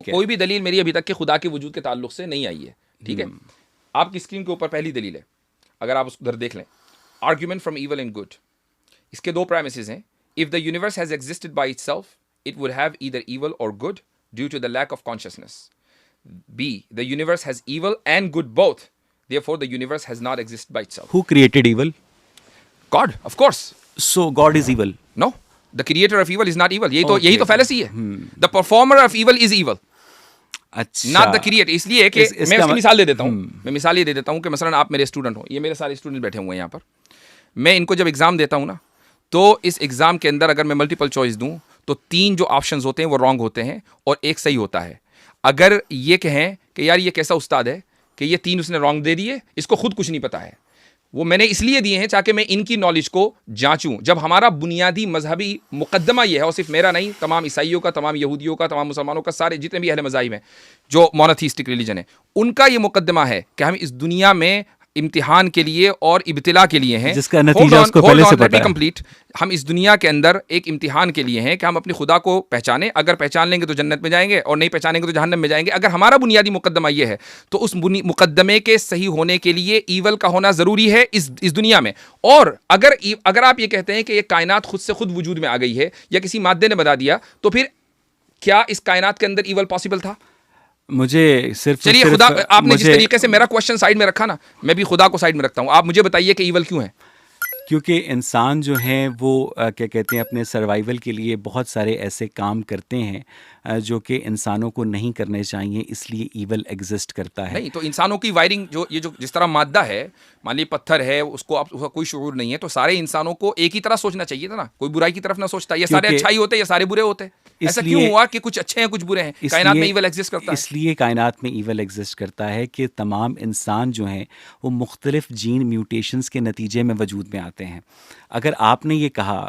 कोई भी दलील मेरी अभी तक के खुदा के वजूद के ताल्लुक से नहीं आई है, ठीक है। आपकी स्क्रीन के ऊपर पहली दलील है, अगर आप उधर देख लें, argument from evil and good. इसके दो प्रेमिसेस हैं। If the universe has existed by itself it would have either evil or good due to the lack of consciousness. B, the universe has evil and good both, therefore the universe has not existed by itself. Who created evil? God, of course. So God is evil? No, the creator of evil is not evil. यही तो fallacy है. The performer of evil is evil. अच्छा, not the creator. इसलिए कि मैं उसकी मिसाल दे देता हूँ. मैं मिसाल ये दे देता हूँ कि मसलन आप मेरे स्टूडेंट हो, ये मेरे सारे स्टूडेंट बैठे हुए हैं यहाँ पर. मैं इनको जब एग्जाम देता हूँ ना, तो इस एग्जाम के अंदर अगर मैं मल्टीपल चॉइस दूँ तो 3 जो ऑप्शंस होते हैं वो रॉन्ग होते हैं और 1 सही होता है. अगर ये कहें कि यार ये कैसा उस्ताद है कि ये 3 उसने रॉन्ग दे दिए, इसको खुद कुछ नहीं पता है, वो मैंने इसलिए दिए हैं ताकि मैं इनकी नॉलेज को जांचूं. जब हमारा बुनियादी मजहबी मुकद्दमा ये है, और सिर्फ मेरा नहीं, तमाम ईसाइयों का, तमाम यहूदियों का, तमाम मुसलमानों का, सारे जितने भी अहले मज़ाहिब हैं जो मोनोथीस्टिक रिलीजन है, उनका ये मुकद्दमा है कि हम इस दुनिया में इम्तिहान के लिए और इब्तिला के लिए हैं, जिसका नतीजा उसको पहले से पता है. कंप्लीट, हम इस दुनिया के अंदर एक इम्तिहान के लिए हैं कि हम अपने खुदा को पहचानें. अगर पहचान लेंगे तो जन्नत में जाएंगे और नहीं पहचानेंगे तो जहन्नम में जाएंगे. अगर हमारा बुनियादी मुकद्दमा ये है तो उस मुकद्दमे के सही होने के लिए ईवल का होना ज़रूरी है इस दुनिया में. और अगर आप ये कहते हैं कि ये कायनात खुद से खुद वजूद में आ गई है या किसी मादे ने बता दिया, तो फिर क्या इस कायनात के अंदर ईवल पॉसिबल था? मुझे सिर्फ चलिए, खुदा, आपने जिस तरीके से मेरा क्वेश्चन साइड में रखा ना, मैं भी खुदा को साइड में रखता हूं. आप मुझे बताइए कि ईवल क्यों है? क्योंकि इंसान जो है वो क्या कहते हैं, अपने सर्वाइवल के लिए बहुत सारे ऐसे काम करते हैं जो कि इंसानों को नहीं करने चाहिए, इसलिए ईवल एग्जिस्ट करता है. नहीं, तो इंसानों की वायरिंग जो जिस तरह मादा है, मान लीजिए पत्थर है, उसका कोई शऊर नहीं है, तो सारे इंसानों को एक ही तरह सोचना चाहिए था ना, कोई बुराई की तरफ ना सोचता. ये सारे अच्छाई होते, ये सारे बुरे होते. ऐसा क्यों हुआ कि कुछ अच्छे हैं कुछ बुरे हैं? कायनात में ईवल एग्जिस्ट करता है. इसलिए कायनात में ईवल एग्जिस्ट करता है कि तमाम इंसान जो हैं वो मुख्तलिफ जीन म्यूटेशंस के नतीजे में वजूद में आते हैं. अगर आपने ये कहा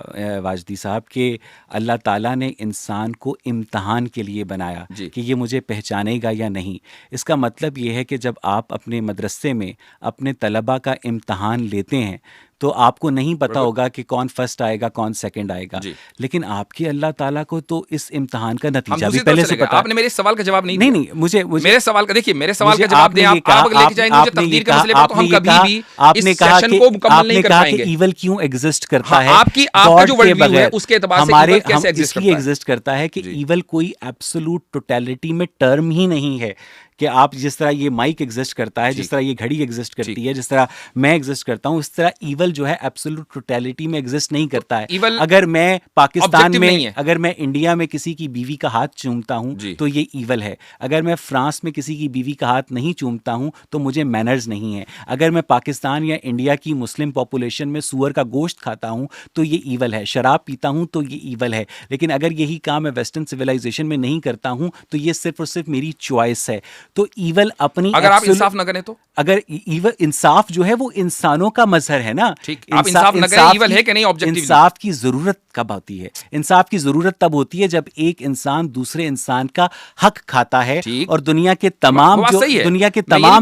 वाजदी साहब कि अल्लाह ताला ने इंसान को इम्तहान के लिए बनाया कि ये मुझे पहचानेगा या नहीं, इसका मतलब ये है कि जब आप अपने मदरसे में अपने तलबा का इम्तहान लेते हैं तो आपको नहीं पता होगा कि कौन फर्स्ट आएगा कौन सेकंड आएगा, लेकिन आपके अल्लाह ताला को तो इस इम्तहान का नतीजा भी पहले से पता है. आपने मेरे सवाल का जवाब नहीं नहीं, मुझे मेरे सवाल का, देखिए मेरे सवाल का जवाब दें आप लेके जाएंगे मुझे तकदीर के मसले पर, तो हम कभी भी इस सेशन को मुकम्मल नहीं कर पाएंगे. ईवल क्यों एग्जिस्ट करता है? आपका जो वर्ल्ड व्यू है उसके एतबार से ईवल कैसे एग्जिस्ट करता है कि ईवल कोई एब्सोल्यूट टोटलिटी में टर्म ही नहीं है कि आप जिस तरह ये माइक एग्जिस्ट करता है, जिस तरह ये घड़ी एग्जिस्ट करती है, जिस तरह मैं एग्जिस्ट करता हूँ, इस तरह ईवल जो है एब्सोल्यूट टोटलिटी में एग्जिस्ट नहीं करता है. अगर मैं पाकिस्तान में, अगर मैं इंडिया में किसी की बीवी का हाथ चूमता हूँ तो ये ईवल है. अगर मैं फ्रांस में किसी की बीवी का हाथ नहीं चूमता हूँ तो मुझे मैनर्स नहीं है. अगर मैं पाकिस्तान या इंडिया की मुस्लिम पॉपुलेशन में सूअर का गोश्त खाता हूँ तो ये ईवल है. शराब पीता हूँ तो ये ईवल है. लेकिन अगर यही काम मैं वेस्टर्न सिविलाइजेशन में नहीं करता हूँ तो ये सिर्फ और सिर्फ मेरी चॉइस है. तो ईवल अपनी, अगर आप इंसाफ न करें तो, अगर ईवल, इंसाफ जो है वो इंसानों का मजहर है ना. ठीक, आप इंसाफ न करें, ईवल है कि नहीं ऑब्जेक्टिवली? इंसाफ की जरूरत कब होती है? इंसाफ की जरूरत तब होती है जब एक इंसान दूसरे इंसान का हक खाता है. और दुनिया के तमाम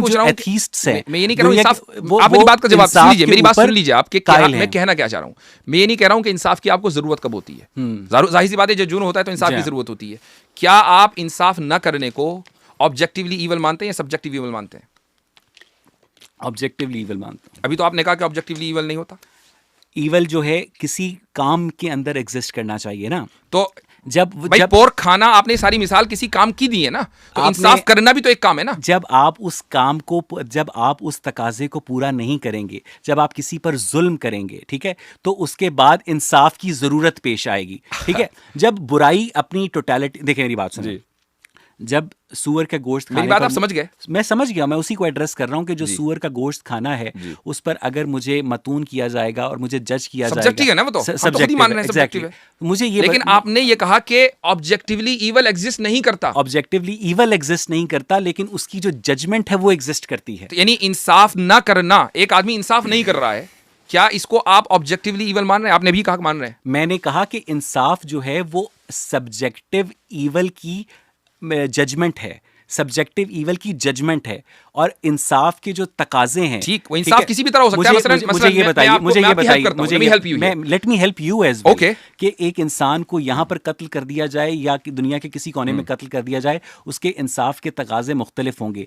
जो एथीस्ट्स हैं, मैं ये नहीं कह रहा हूं इंसाफ, आप मेरी बात का जवाब सुन लीजिए, मेरी बात सुन लीजिए. आपके मैं कहना क्या चाह रहा हूं, मैं ये नहीं कह रहा हूं कि इंसाफ की आपको जरूरत कब होती है. जाहिर सी बात है, जब जुर्म होता है तो इंसाफ की जरूरत होती है. क्या आप इंसाफ न करने को ऑब्जेक्टिवली ईवल मानते हैं या सब्जेक्टिव ईवल मानते हैं? ऑब्जेक्टिवली ईवल मानते हैं. अभी तो आपने कहा कि ऑब्जेक्टिवली ईवल नहीं होता. ईवल जो है किसी काम के अंदर एग्जिस्ट करना चाहिए ना. तो जब पोर्क खाना, आपने सारी मिसाल किसी काम की दी है ना, तो इंसाफ करना भी तो एक काम है ना. जब आप उस काम को, जब आप उस तकाजे को पूरा नहीं करेंगे, जब आप किसी पर जुल्म करेंगे, ठीक है, तो उसके बाद इंसाफ की जरूरत पेश आएगी. ठीक है. जब बुराई अपनी टोटलिटी, देखिए मेरी बात सुनिए, जब सूअर का गोश्त खाने, मेरी बात आप समझ गए? मैं समझ गया, मैं उसी को एड्रेस कर रहा हूं कि जो सूअर का गोश्त खाना है उस पर अगर मुझे मतून किया जाएगा और मुझे जज किया जाएगा, सब्जेक्टिव है ना वो, तो सब्जेक्टिव मान रहे हैं, सब्जेक्टिव है. मुझे ये, लेकिन आपने ये कहा कि ऑब्जेक्टिवली ईवल एग्जिस्ट नहीं करता. ऑब्जेक्टिवली ईवल एग्जिस्ट नहीं करता, लेकिन उसकी जो जजमेंट है वो एग्जिस्ट करती है. यानी इंसाफ ना करना, एक आदमी इंसाफ नहीं कर रहा है, क्या इसको आप ऑब्जेक्टिवली ईवल मान रहे हैं? आपने भी कहा मान रहे हैं. मैंने कहा कि इंसाफ जो है वो सब्जेक्टिव ईवल की जजमेंट है. सब्जेक्टिव ईवल की जजमेंट है और इंसाफ के जो तकाजे हैं, ठीक, वो इंसाफ किसी भी तरह हो सकता है। मुझे ये बताइए, let me help you as well, कि एक इंसान को यहाँ पर कत्ल कर दिया जाए या कि दुनिया के किसी कोने में कत्ल कर दिया जाए, उसके इंसाफ के तकाजे मुख्तलिफ होंगे।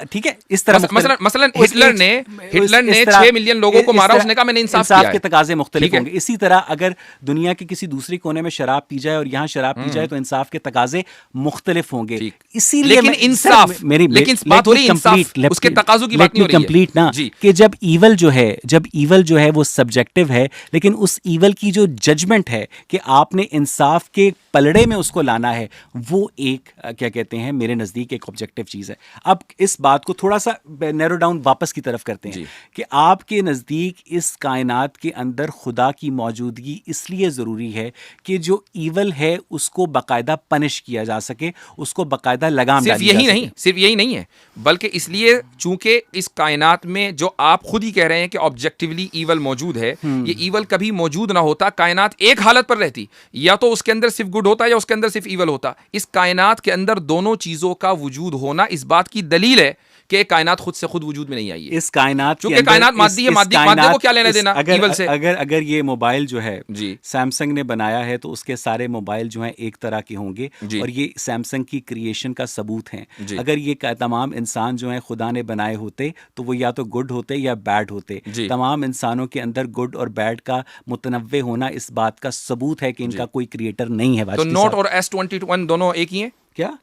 ठीक है, इस तरह मसलन हिटलर ने 6 मिलियन लोगों को मारा, उसने कहा मैंने इंसाफ के तकाजे मुख्तलिफ होंगे। इसी तरह अगर दुनिया के किसी दूसरे कोने में शराब पी जाए और यहाँ शराब पी जाए तो इंसाफ के तकाजे मुख्तलिफ होंगे। इसीलिए लेकिन इंसाफ, लेकिन बात हो रही है इंसाफ, उसके तकाज़ों की बात नहीं हो रही है। कंप्लीट ना, कि जब ईवल जो है वो सब्जेक्टिव है, लेकिन उस ईवल की जो जजमेंट है कि आपने इंसाफ के पलड़े में उसको लाना है, वो एक क्या कहते हैं, मेरे नज़दीक एक ऑब्जेक्टिव चीज़ है। अब इस बात को थोड़ा सा नैरो डाउन वापस की तरफ करते हैं कि आपके नज़दीक इस कायनात के अंदर खुदा की मौजूदगी इसलिए ज़रूरी है कि जो ईवल है उसको बाकायदा पनिश किया जा सके, उसको बाकायदा लगाम डाली जा सके। सिर्फ यही नहीं है, बल्कि इसलिए चूंकि इस कायनात में जो आप खुद ही कह रहे हैं कि ऑब्जेक्टिवली ईवल मौजूद है, ये ईवल कभी मौजूद ना होता, कायनात एक हालत पर रहती, या तो उसके अंदर सिर्फ गुड होता या उसके अंदर सिर्फ ईवल होता। इस कायनात के अंदर दोनों चीजों का वजूद होना इस बात की दलील है कि कायनात खुद से खुद वजूद में नहीं आई है। इस कायनात क्योंकि कायनात मादी है, मादी को क्या लेना देना ईवल से। अगर ये मोबाइल जो है सैमसंग ने बनाया है तो उसके सारे मोबाइल जो हैं एक तरह के होंगे और ये सैमसंग की क्रिएशन का सबूत हैं। अगर ये तमाम इंसान जो हैं खुदा ने बनाए होते तो वो या तो गुड होते या बैड होते। तमाम इंसानों के अंदर गुड और बैड का मुतनव्वे होना इस बात का सबूत है कि इनका कोई क्रिएटर नहीं है। तो नोट और S21 दोनों एक ही हैं क्या?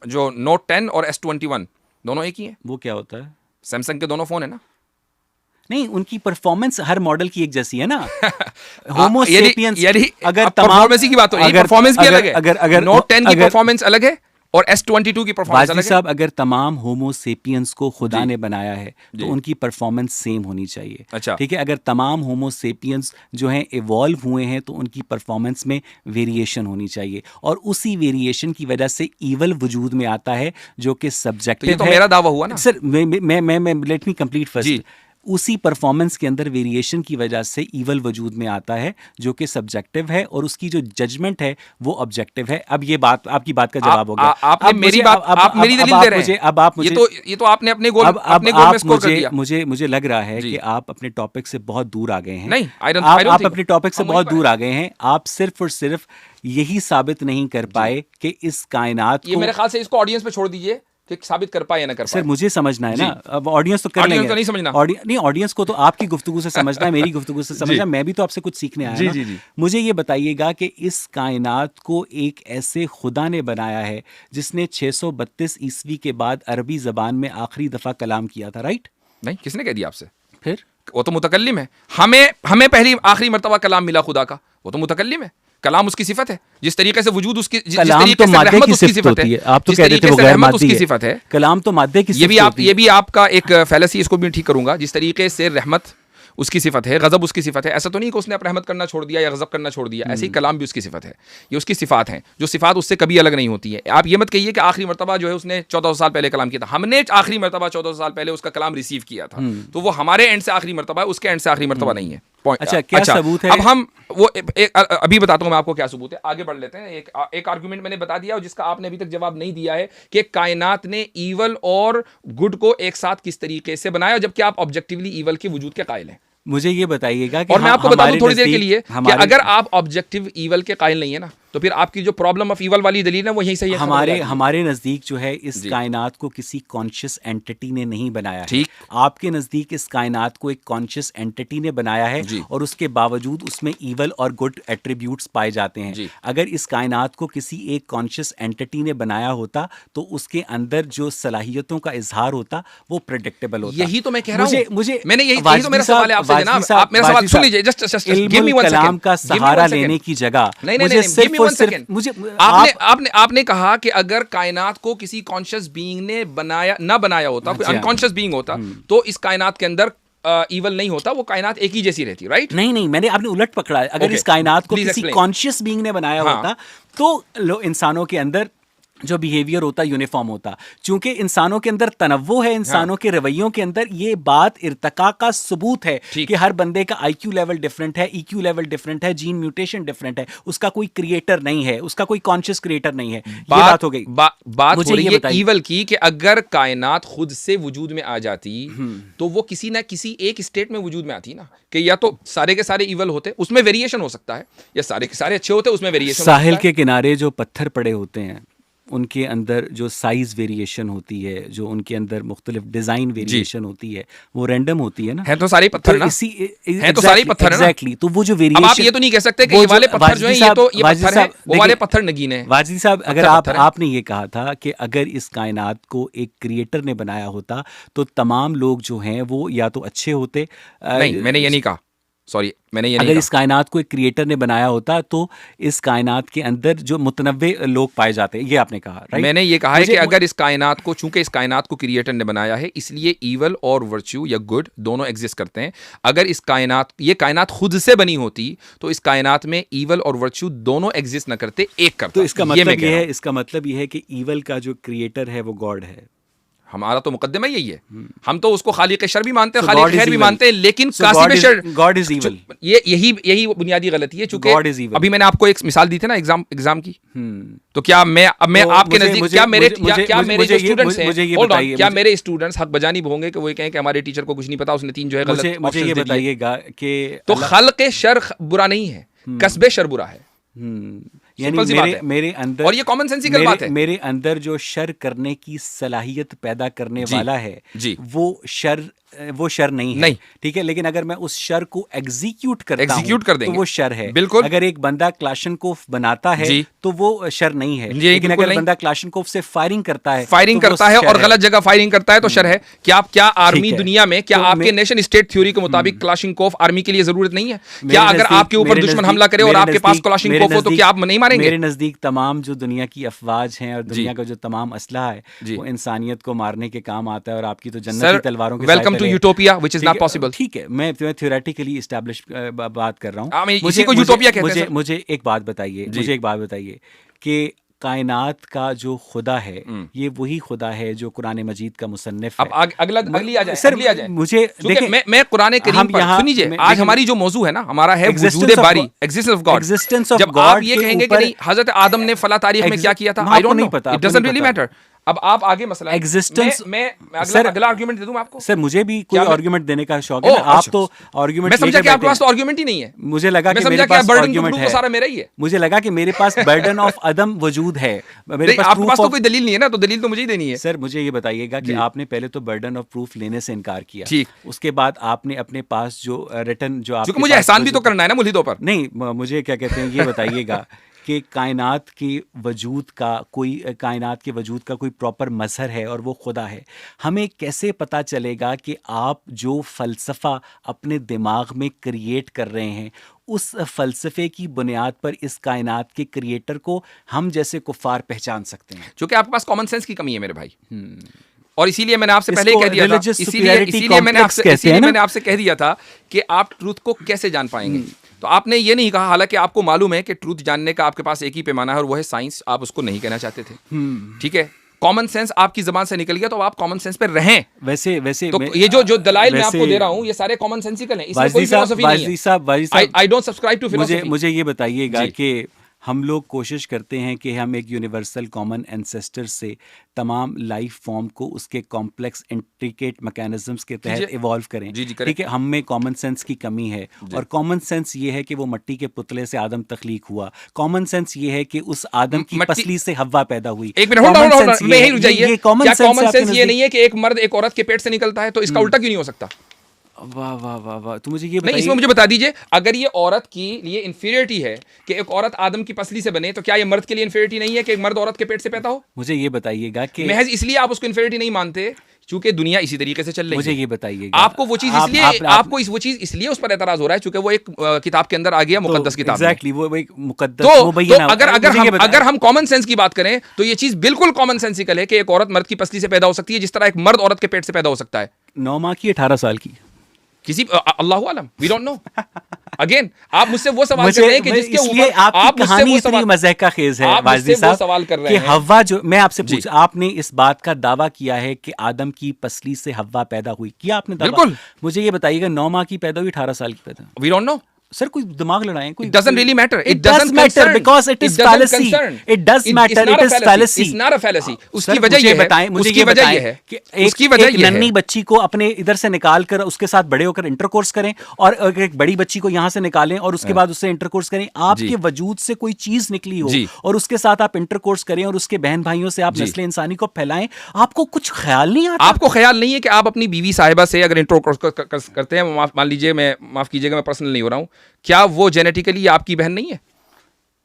जो नोट 10 और S21 दोनों एक ही है। वो क्या होता है? सैमसंग के दोनों फोन है ना? नहीं, उनकी परफॉर्मेंस हर मॉडल की एक जैसी है ना। होमो सेपियंस, अगर परफॉर्मेंस की बात हो रही है, परफॉर्मेंस भी अलग है। अगर नोट 10 की परफॉर्मेंस अलग है और S22 की परफॉर्मेंस अलग है। साहब, अगर तमाम होमो सेपियंस को खुदा ने बनाया है तो उनकी परफॉर्मेंस सेम होनी चाहिए। अच्छा, ठीक है। अगर तमाम होमो सेपियंस जो हैं इवॉल्व हुए हैं तो उनकी परफॉर्मेंस में वेरिएशन होनी चाहिए, और उसी वेरिएशन की वजह से ईवल वजूद में आता है जो कि सब्जेक्टिव है। तो मेरा दावा हुआ ना सर, मैं लेट मी कंप्लीट फर्स्ट। उसी परफॉर्मेंस के अंदर वेरिएशन की वजह से ईवल वजूद में आता है जो कि सब्जेक्टिव है, और उसकी जो जजमेंट है वो ऑब्जेक्टिव है। अब ये बात, आपकी बात का जवाब हो गया। आपने मेरी बात, आप मेरी दलील दे रहे हैं। अब आप मुझे, ये तो आपने अपने गोल में स्कोर कर दिया। मुझे लग रहा है कि आप अपने टॉपिक से बहुत दूर आ गए हैं। नहीं, आप अपने टॉपिक से बहुत दूर आ गए हैं। आप सिर्फ और सिर्फ यही साबित नहीं कर पाए कि इस कायनात को, मेरे ख्याल से इसको ऑडियंस पे छोड़ दीजिए कि साबित कर पाए या ना कर पाए। सर, मुझे समझना है ना। अब ऑडियंस तो कर लेंगे, तो नहीं समझना। नहीं, ऑडियंस को तो आपकी गुफ्तगू से समझना है, मेरी गुफ्तगू से समझना। मैं भी तो आपसे कुछ सीखने आया ना। मुझे ये बताइएगा कि इस कायनात को एक ऐसे खुदा ने बनाया है जिसने 632 ईस्वी के बाद अरबी जबान में आखिरी दफा कलाम किया था, राइट? नहीं, किसने कह दिया आपसे? फिर वो तो मुतकल्लिम है। हमें पहली आखिरी मरतबा कलाम मिला खुदा का, वो तो मुतकल्लिम है। कलाम उसकी सिफत है, जिस तरीके से वजूद उसकी, जिस तरीके से रहमत उसकी सिफत है। आप तो कह रहे थे वो गैर मादी है। सिफत है कलाम तो मादे की सिफत होती है। ये भी आपका एक फैलेसी, इसको भी ठीक करूंगा। जिस तरीके से रहमत उसकी सिफत है, गजब उसकी सिफत है, ऐसा तो नहीं कि उसने अब रहमत करना छोड़ दिया या गजब करना छोड़ दिया। ऐसे ही कलाम भी उसकी सिफत है, ये उसकी सिफात हैं, जो सिफात उससे कभी अलग नहीं होती है। आप ये मत कहिए कि आखिरी मरतबा जो है उसने 1400 साल पहले कलाम किया था। हमने आखिरी मरतबा 1400 साल पहले उसका कलाम रिसीव किया था, तो वो हमारे एंड से आखिरी मरतबा है, उसके एंड से आखिरी मरतबा नहीं है। अच्छा, क्या सबूत है? अब हम वो अभी बताता हूं मैं आपको क्या सबूत है। आगे बढ़ लेते हैं। एक आर्गुमेंट मैंने बता दिया, जिसका आपने अभी तक जवाब नहीं दिया है कि कायनात ने ईवल और गुड को एक साथ किस तरीके से बनाया, जबकि आप ऑब्जेक्टिवली ईवल के वजूद के कायल हैं। मुझे ये बताइएगा कि और मैं आपको बता दूं थोड़ी देर के लिए कि अगर आप ऑब्जेक्टिव ईवल के कायल नहीं है ना, तो फिर आपकी जो प्रॉब्लम ऑफ ईवल वाली दलील है वो यही सही है। हमारे नजदीक जो है इस कायनात को किसी कॉन्शियस एंटिटी ने नहीं बनाया है। ठीक, आपके नजदीक इस कायनात को एक कॉन्शियस एंटिटी ने बनाया है, और उसके बावजूद उसमें ईवल और गुड एट्रीब्यूट्स पाए जाते हैं। अगर इस कायनात को किसी एक कॉन्शियस एंटिटी ने बनाया होता तो उसके अंदर जो सलाहियतों का इजहार होता वो प्रेडिक्टेबल होता। यही तो मैं कह रहा हूं। मुझे मैंने यही तो मेरा सवाल है आपसे जनाब। आप मेरा सवाल सुन लीजिए। Just give me 1 second. Kalam का सहारा लेने की जगह आपने कहा कि अगर कायनात को किसी कॉन्शियस बीइंग ने बनाया होता, कोई अनकॉन्शियस बीइंग होता, तो इस कायनात के अंदर ईवल नहीं होता, वो कायनात एक ही जैसी रहती, राइट? नहीं, मैंने आपने उलट पकड़ा है। अगर इस कायनात को किसी कॉन्शियस बीइंग ने बनाया होता तो इंसानों के अंदर जो बिहेवियर होता यूनिफॉर्म होता। चूंकि इंसानों के अंदर तनव्वु है, इंसानों के रवैयों के अंदर, ये बात इर्तका का सबूत है कि हर बंदे का आईक्यू लेवल डिफरेंट है, ईक्यू लेवल डिफरेंट है, जीन म्यूटेशन डिफरेंट है, उसका कोई क्रिएटर नहीं है, उसका कोई कॉन्शियस क्रिएटर नहीं है। ये बात हो गई। बात हो रही है ईवल की कि अगर कायनात खुद से वजूद में आ जाती तो वो किसी ना किसी एक स्टेट में वजूद में आती ना, कि या तो सारे के सारे ईवल होते, उसमें वेरिएशन हो सकता है, या सारे के सारे अच्छे होते, उसमें वेरिएशन। साहिल के किनारे जो पत्थर पड़े होते हैं उनके अंदर जो साइज वेरिएशन होती है, जो उनके अंदर मुख्तलिफ डिजाइन वेरिएशन होती है, वो रैंडम होती है ना। है तो सारे पत्थर ना, है तो सारे पत्थर है ना। एग्जैक्टली। तो वो जो वेरिएशन, अब आप ये तो नहीं कह सकते कि ये वाले पत्थर जो है ये तो ये पत्थर है, वो वाले पत्थर नगीन है। वाजिद साहब, अगर आपने ये कहा था कि अगर इस कायनात को एक क्रिएटर ने बनाया होता तो तमाम लोग जो हैं वो या तो अच्छे होते। नहीं, मैंने ये नहीं कहा, सॉरी, मैंने ये नहीं अगर कहा। इस कायनात को एक क्रिएटर ने बनाया होता तो इस कायनात के अंदर जो मुतनव्वे लोग पाए जाते हैं, ये आपने कहा, राइट? मैंने ये कहा है कि अगर इस कायनात को, चूंकि इस कायनात को क्रिएटर ने बनाया है, इसलिए ईवल और वर्च्यू या गुड दोनों एग्जिस्ट करते हैं। अगर इस कायनात, ये कायनात खुद से बनी होती तो इस कायनात में ईवल और वर्च्यू दोनों एग्जिस्ट न करते, एक करता। तो इसका मतलब ये है, इसका मतलब ये है कि ईवल का जो क्रिएटर है वो गॉड है। हमारा तो मुकद्दमा यही है। हम तो उसको खालिक शर भी मानते हैं, खालिक खैर भी मानते हैं, लेकिन कासिब शर, गॉड इज ईवल। ये यही बुनियादी गलती है। चूंकि अभी मैंने आपको एक मिसाल दी थी ना एग्जाम की, तो क्या मैं आपके नजदीक, क्या मेरे स्टूडेंट्स हैं, क्या मेरे स्टूडेंट्स हक बजानी होंगे कि वो कहें कि हमारे टीचर को कुछ नहीं पता, उसने 3 जो है गलत। मुझे ये बताइएगा कि तो खल्क़ शर बुरा नहीं है, कसबे शर बुरा है। यानी मेरे अंदर, और ये कॉमन सेंसिकल बात है, मेरे अंदर जो शर करने की सलाहियत पैदा करने वाला है वो शर नहीं है, ठीक है। लेकिन अगर मैं उस शर को एग्जीक्यूट कर देंगे तो वो शर है। बिल्कुल। अगर एक बंदा क्लाशनकोफ बनाता है तो वो शर नहीं है, लेकिन अगर बंदा क्लाशनकोफ से फायरिंग करता है और गलत जगह फायरिंग करता है तो शर है। क्या आर्मी दुनिया में, क्या आपके नेशन स्टेट थ्योरी के मुताबिक क्लाशनकोफ आर्मी के लिए जरूरत नहीं है? क्या अगर आपके ऊपर दुश्मन हमला करे और आपके पास क्लाशनकोफ हो तो क्या आप नहीं मारेंगे? मेरे नजदीक तमाम जो दुनिया की अफवाज हैं और दुनिया का जो तमाम असलहा है वो इंसानियत को मारने के काम आता है, और आपकी तो जन्नती तलवारों के welcome to utopia which is not possible. ठीक है, मैं थ्योरेटिकली एस्टैब्लिश बात कर रहा हूं। मुझे एक बात बताइए कि कायनात का जो खुदा है ये वही खुदा है जो कुरान मजीद का मुसन्निफ है। अब अगली आ जाए सर, मुझे देखिए, मैं कुरान करीम पर, सुनिए, आज हमारी जो मौजू है ना, हमारा है वजूद बारी, एग्जिस्टेंस ऑफ गॉड। जब आप ये कहेंगे कि नहीं हजरत आदम ने फला तारीख में क्या किया था, I don't know, it doesn't really matter. अब आप आगे मसला एग्जिस्टेंस, मैं अगला आर्गुमेंट दे दूं आपको। सर मुझे भी कोई आर्गुमेंट देने का शौक है। आप तो आर्गुमेंट, मैं समझा कि आपके पास तो आर्गुमेंट ही नहीं है। मुझे लगा कि मेरे पास आर्गुमेंट है, सारा मेरा ही है। मुझे लगा कि मेरे पास बर्डन ऑफ अदम वजूद है, मेरे पास आपके पास तो कोई दलील नहीं है ना, तो दलील तो मुझे ही देनी है। सर मुझे ये बताइएगा कि आपने पहले तो बर्डन ऑफ प्रूफ लेने से इनकार किया, ठीक, उसके बाद आपने अपने पास जो रिटन जो आपके, मुझे एहसान भी तो करना है ना मुल्हिदों पर। नहीं, मुझे क्या कहते हैं ये बताइएगा कि कायनात के वजूद का कोई प्रॉपर मजहर है और वो खुदा है। हमें कैसे पता चलेगा कि आप जो फ़लसफ़ा अपने दिमाग में क्रिएट कर रहे हैं उस फ़लसफ़े की बुनियाद पर इस कायनात के क्रिएटर को हम जैसे कुफ़ार पहचान सकते हैं? क्योंकि आपके पास कॉमन सेंस की कमी है मेरे भाई, और इसीलिए मैंने आपसे पहले ही कह दिया था, इसीलिए मैंने आपसे कह दिया था कि आप ट्रूथ को कैसे जान पाएंगे। तो आपने ये नहीं कहा, हालांकि आपको मालूम है कि ट्रूथ जानने का आपके पास एक ही पैमाना है और वो है साइंस। आप उसको नहीं कहना चाहते थे, ठीक है। कॉमन सेंस आपकी जबान से निकल गया तो आप कॉमन सेंस पे रहें। वैसे तो ये जो दलाइल मैं आपको दे रहा हूं ये सारे कॉमन सेंसिकल हैं, इसमें कोई फिलॉसफी नहीं है। I don't subscribe to philosophy. मुझे ये बताइएगा कि हम लोग कोशिश करते हैं कि हम एक यूनिवर्सल कॉमन एंसेस्टर से तमाम लाइफ फॉर्म को उसके कॉम्प्लेक्स इंट्रिकेट मैकेनिज्म्स के तहत इवॉल्व करें, ठीक है। हम में कॉमन सेंस की कमी है, और कॉमन सेंस ये है कि वो मट्टी के पुतले से आदम तख्लीक हुआ। कॉमन सेंस ये है कि उस आदम की पसली से हव्वा पैदा हुई। एक मिनट, ये कॉमन सेंस ये नहीं है कि एक मर्द एक औरत के पेट से निकलता है, तो इसका उल्टा क्यों नहीं हो सकता? वाह वाह वाह वाह, तो मुझे ये नहीं, इसमें मुझे बता दीजिए, अगर ये औरत की लिए इंफीरियरिटी है कि एक औरत आदम की पसली से बने, तो क्या ये मर्द के लिए इंफीरियरिटी नहीं है कि एक मर्द औरत के पेट से पैदा हो? मुझे ये बताइएगा कि महज इसलिए आप उसको इंफीरियरिटी नहीं मानते क्योंकि दुनिया इसी तरीके से चल रही है। मुझे ये बताइएगा, आपको वो चीज इसलिए आपको वो चीज इसलिए उस पर एतराज हो रहा है क्योंकि वो एक किताब के अंदर आ गया, मुकद्दस किताब। एग्जैक्टली, वो एक मुकद्दस। तो अगर हम कॉमन सेंस की बात करें तो ये चीज बिल्कुल कॉमन सेंसिकल है कि एक औरत मर्द की पसली से पैदा हो सकती है जिस तरह एक मर्द औरत के पेट से पैदा हो सकता है। 9 माह की 18 साल की किसी अल्लाह आलम, वी डोंट नो। अगेन आप मुझसे वो सवाल कर रहे हैं कि जिसके ऊपर आप मुझसे वो सवाल, मज़ह का खेज है वाजिद साहब, सवाल कर रहे हैं हव्वा जो मैं आपसे पूछा, आपने इस बात का दावा किया है कि आदम की पसली से हव्वा पैदा हुई, किया आपने दावा? बिल्कुल। मुझे ये बताइएगा 9 माह की पैदा हुई, 18 साल की पैदा? वी डोंट नो सर, कोई दिमाग लड़ाएं, कोई It doesn't really matter. It does matter because it is fallacy. It does matter. It is fallacy. It's not a fallacy. उसकी सर, वजह मुझे ये है, बताएं, मुझे उसकी ये वजह बताएं ये है कि उसकी वजह एक ये है नन्ही बच्ची को अपने इधर से निकाल कर उसके साथ बड़े होकर इंटरकोर्स करें, और एक बड़ी बच्ची को यहाँ से निकालें और उसके बाद उससे इंटरकोर्स करें, आपके वजूद से कोई चीज निकली हो और उसके साथ आप इंटरकोर्स करें और उसके बहन भाइयों से आप नस्ल इंसानी को फैलाएं, आपको कुछ ख्याल नहीं आता? आपको ख्याल नहीं है कि आप अपनी बीवी साहिबा से अगर इंटरकोर्स करते हैं, मान लीजिए, मैं माफ कीजिएगा, मैं पर्सनल नहीं हो रहा हूं, क्या वो जेनेटिकली आपकी बहन नहीं है?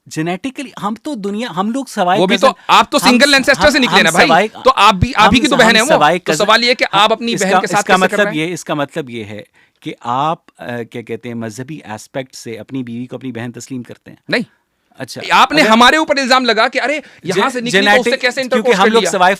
जेनेटिकली हम तो दुनिया, हम लोग सवाई, वो भी तो आप तो सिंगल एंसेस्टर से निकले ना भाई, तो आप भी की तो बहन है वो। तो सवाल ये कि आप अपनी बहन के साथ कैसे कर रहे हैं? इसका मतलब ये है कि आप क्या कहते हैं, मजहबी एस्पेक्ट से अपनी बीवी को अपनी बहन तस्लीम करते हैं? नहीं। अच्छा, आपने हमारे ऊपर इल्जाम लगा कि अरे यहाँ से निकली तो उससे कैसे इंटरकोर्स कर लिया? हम लोग सवाए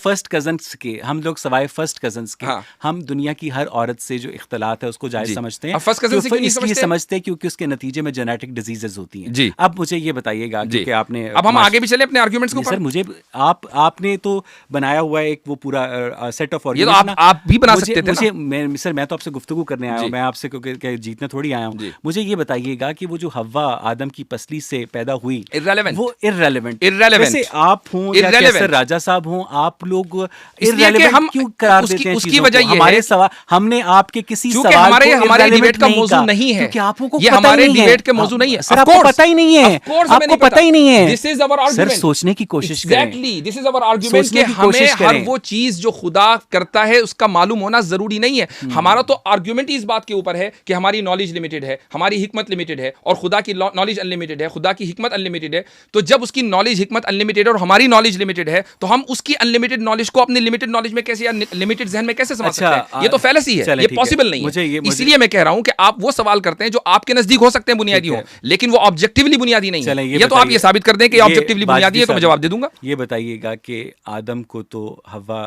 फर्स्ट कजन्स के हम दुनिया की हर औरत से जो इख्तलात है उसको जायज समझते हैं। फर्स्ट कजन से क्यों नहीं समझते? क्योंकि उसके नतीजे में जेनेटिक डिजीजेज होती हैं। जी। अब मुझे ये बताइएगा कि आपने, अब हम आगे भी चले अपने आर्गुमेंट्स को। सर, मुझे आपने तो बनाया हुआ है एक वो पूरा सेट ऑफ आर्गुमेंट, ये तो आप भी बना सकते थे ना। सर, मैं तो आपसे गुफ्तगू करने आया हूँ, मैं आपसे क्योंकि जीतने थोड़ी आया हूँ। मुझे ये बताइएगा कि वो जो हव्वा आदम की पसली से पैदा हुई, वो इररेलेवेंट जैसे आप हों या कैसर राजा साहब हों, आप लोग इररेलेवेंट क्यों करार देते हैं? उसकी वजह ये हमारे सवाल, हमने आपके किसी सवाल को हमारे डिबेट का मौजू नहीं है, क्योंकि आपको ये हमारे डिबेट के मौजू नहीं है। सर, आपको पता ही नहीं है, आपको पता ही नहीं है। This is our argument. Sir, सोचने की कोशिश करें। Exactly, this is our argument कि हमें हर वो चीज जो खुदा करता है उसका मालूम होना जरूरी नहीं है। हमारा तो आर्गुमेंट इस बात के ऊपर है कि हमारी नॉलेज लिमिटेड है, हमारी हिकमत लिमिटेड है, और खुदा की नॉलेज अनलिमिटेड है, खुदा की हिकमत अनलिमिटेड है। तो जब उसकी नॉलेज हिकमत अनलिमिटेड और हमारी नॉलेज लिमिटेड है, तो हम उसकी अनलिमिटेड नॉलेज को अपनी लिमिटेड नॉलेज में कैसे, या लिमिटेड जहन में कैसे समझ सकते हैं? ये तो फैलेसी है, ये पॉसिबल नहीं है। इसलिए मैं कह रहा हूं कि आप वो सवाल करते हैं जो आपके नजदीक हो सकते हैं बुनियादी हो, लेकिन वो ऑब्जेक्टिवली बुनियादी नहीं है। ये तो आप ये साबित कर दें कि ऑब्जेक्टिवली बुनियादी है, तो मैं जवाब दे दूंगा। ये बताइएगा कि आदम को तो हव्वा,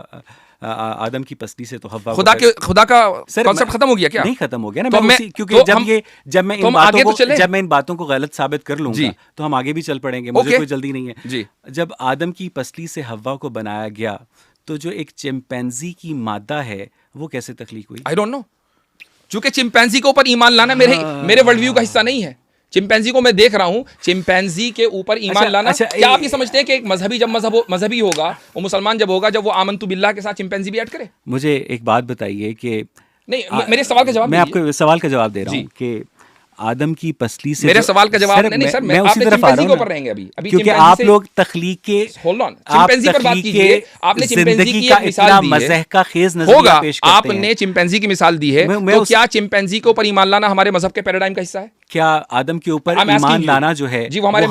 आदम की पसली से तो हव्वा, खुदा का कॉन्सेप्ट खत्म हो गया क्या? नहीं खत्म हो गया ना, क्योंकि जब मैं इन बातों को गलत साबित कर लूंगा तो हम आगे भी चल पड़ेंगे, मुझे कोई जल्दी नहीं है। जब आदम की पसली से हव्वा को बनाया गया, तो जो एक चिंपैंजी की मादा है वो कैसे तख्लीक हुई? आई डोंट नो, चूंकि चिंपैंजी के ऊपर ईमान लाना मेरे वर्ल्ड व्यू का हिस्सा नहीं है। चिंपैंजी को मैं देख रहा हूं, चिंपैंजी के ऊपर ईमान लाना, क्या आप ये समझते हैं कि एक मजहबी जब मजहबी होगा, वो मुसलमान जब होगा, जब वो आमन्तु बिल्लाह के साथ चिंपैंजी भी ऐड करे? मुझे एक बात बताइए कि नहीं, मेरे सवाल का जवाब, मैं आपको सवाल का जवाब दे रहा हूँ कि आदम की पसली से, मेरे सवाल का जवाब नहीं सर, मैं उसी तरफ आ रहा हूं, रहेंगे अभी क्योंकि आप लोग तखलीक के, होल्ड ऑन, चिंपैंजी पर बात कीजिए। आपने चिंपैंजी की एक मिसाल दी है, मज़ह का खेज नज़रिया पेश करते हैं। आपने चिंपैंजी की मिसाल दी है, तो क्या चिंपैंजी के ऊपर ईमान लाना हमारे मजहब के पैराडाइम का हिस्सा है? क्या आदम के ऊपर ईमान लाना जो है जी, वो हमारे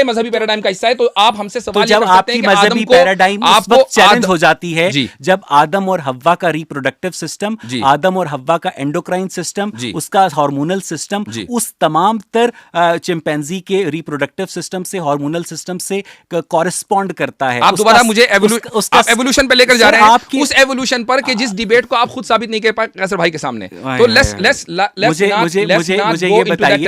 मजहबी पैराडाइम का हिस्सा है? तो आप हमसे सवाल जब आपकी मजहबी पैराडाइम उस वक्त चैलेंज हो जाती है जब आदम और हव्वा का रिप्रोडक्टिव सिस्टम, आदम और हव्वा का एंडोक्राइन सिस्टम, उसका हार्मोनल सिस्टम उस तमाम तर चिंपैंजी के रिप्रोडक्टिव सिस्टम से, हार्मोनल सिस्टम से कॉरेस्पॉन्ड करता है। आप दोबारा मुझे एवोल्यूशन पे लेकर जा रहे हैं, उस एवोल्यूशन पर कि जिस डिबेट को आप खुद साबित नहीं कर पाए कैसर भाई के सामने। तो मुझे ये बताइए,